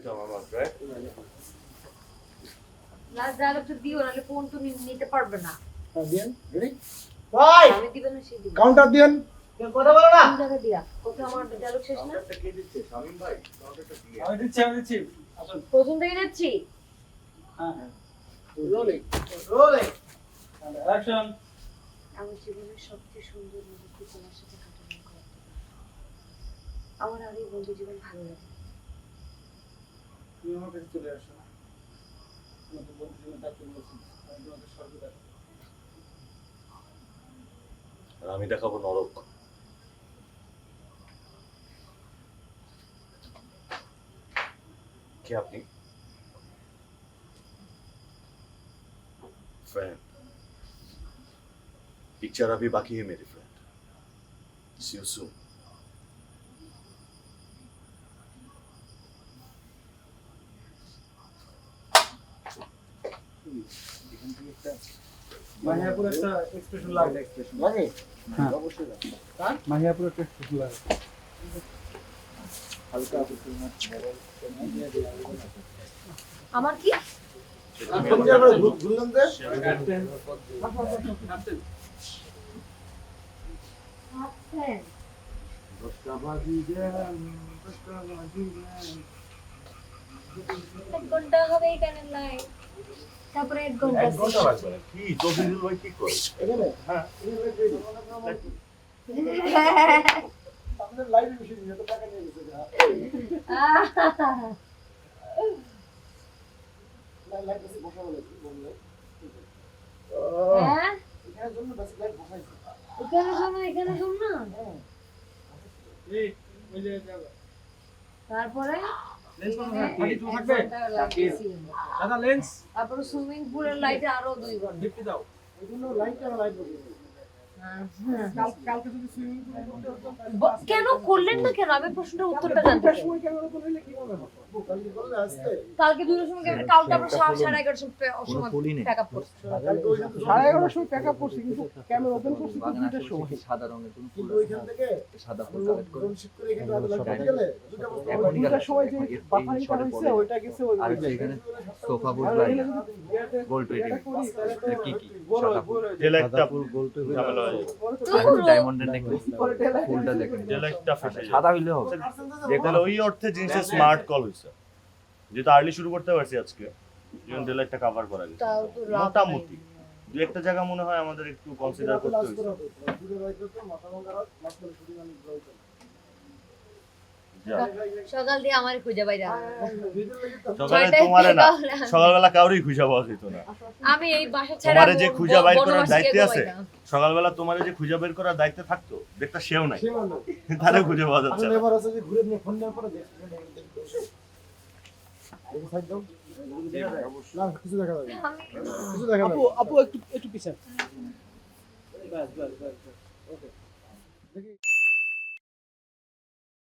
come about, right? Last dialogue তো দিও নাহলে ফোন তো নিতে পারবে না। দিয়েন রেডি ভাই আমি দিবেন না সে দিবে। কাউন্টার দিয়েন কথা বলো না কোন জায়গা দিয়া? কোথাও আমার ডায়লগ শেষ না? কাউন্টারটা কে দিচ্ছে? শামিম ভাই, কাউন্টারটা দিয়ে। আমি দিচ্ছি আসুন প্রথম থেকে দিচ্ছি। হ্যাঁ রোলিং রোলিং অ্যাকশন আমার জীবনের সবচেয়ে সুন্দর মুহূর্ত তোমার সাথে কাটানোর কথা। আমার আর এই বন্ধু জীবন ভালো লাগে। তুমি আমার কাছে চলে আসো আমাদের বন্ধু জীবন থাকতে বলছি আমি তোমাকে সর্বদা আর আমি দেখাবো নরক। কে আপনি? फ्रेंड, पिक्चर अभी बाकी है मेरी फ्रेंड। See you soon. মাহিয়াপুর একটা এক্সপ্রেশন লাগে এক্সপ্রেশন লাগে হ্যাঁ অবশ্যই লাগে হ্যাঁ মাহিয়াপুর একটা এক্সপ্রেশন লাগে হালকা আমার কি? তুমি আবার ঘুরলাম যে আছেন। এক ঘন্টা হবে এখানে লাইভ। তারপরে 1 ঘন্টা। 1 ঘন্টা লাগবে না। কি তফিজুল ভাই কি করে? এখানে হ্যাঁ, আমাদের লাইভে বেশি দিন এত টাকা নিয়ে গেছে লাইভ বেশি বসা বলে বললে হ্যাঁ? এখানে জন্য বেশি লাইভ বসাইছে এখানে শোন না। এই ওই যে যাবে তারপরে লেন্স কোন থাকবে দাদা লেন্স তারপরে সুইমিং পুলের লাইটে আরো 2 ঘন্টা। লিফট দাও এই জন্য লাইট কেন লাইট বসিয়েছে কালকে যদি সুইমিং পুলে করতে হতো কেন করলেন না কেন? আমি প্রশ্নটার উত্তরটা জানতে চাই। সময় ক্যামেরা করলে কি হবে কালকে করলে আসতে কালকে 2টার সময় কালকে আমরা 11:30 সময় প্যাকআপ করছি। 11:30 সময় প্যাকআপ করছি কিন্তু ক্যামেরা ওপেন করছি তো 2টার সময় সাদা রঙের কোনো কিন্তু ওইখান থেকে সাদা ফুল লোক কালেক্ট করে ড্রোন শিফট করে এখানে আদা লাগতে গেলে দুটো বস্তু এখন ওই 2টার সময় যে এই বাফারিংটা শটে হইছে পড়ে। ওইটা গেছে ওই আর হচ্ছে এখানে সোফা বুট লাইন গোল্ড ট্রেডিং কি কি সাদা ফুল ডেলাইটটা ফুল গোল্ড ঝামেলা হয়ে তো ডায়মন্ডের নেকলেস ফুলটা দেখেন ডেলাইটটা ফেটে যায়। সাদা হইলে হবে তাহলে ওই অর্থে জিনিসটা স্মার্ট কল হইছে। যেটা আর্লি শুরু করতে পারছি আজকে। যেমন ডেলাইটটা কভার করা গেছে। তাও তো লাভ মোটামুটি দু একটা জায়গা মনে হয় আমাদের একটু কনসিডার করতে হইছে। দুটো রাইট করতে মাথা ভাঙা রাত মাছ করে শুটিং আমি ড্রই করি সকাল দিয়ে আমারই খুঁজে বাইরে সকালে তোমারে না, সকালবেলা কাউরই খুঁজে পাওয়া যেত না। আমি এই বাসা ছাড়া তোমারে যে খুঁজে বাইর করার বনবাসে দায়িত্ব গিয়ে আছে, ঘুমাই না। সকালবেলা তোমারে যে খুঁজে বের করার দায়িত্ব থাকতো, দেখতা সেও নাই। সে মানে তারে খুঁজে পাওয়া যাচ্ছে আসলে না। এবার আছে যে ঘুরে নিয়ে ফোন দেওয়ার পরে দেখি সাইড দাও না কিছু দেখা যাবে আমি কিছু দেখা যাবে আপু একটু পিছনে বাস ওকে দেখি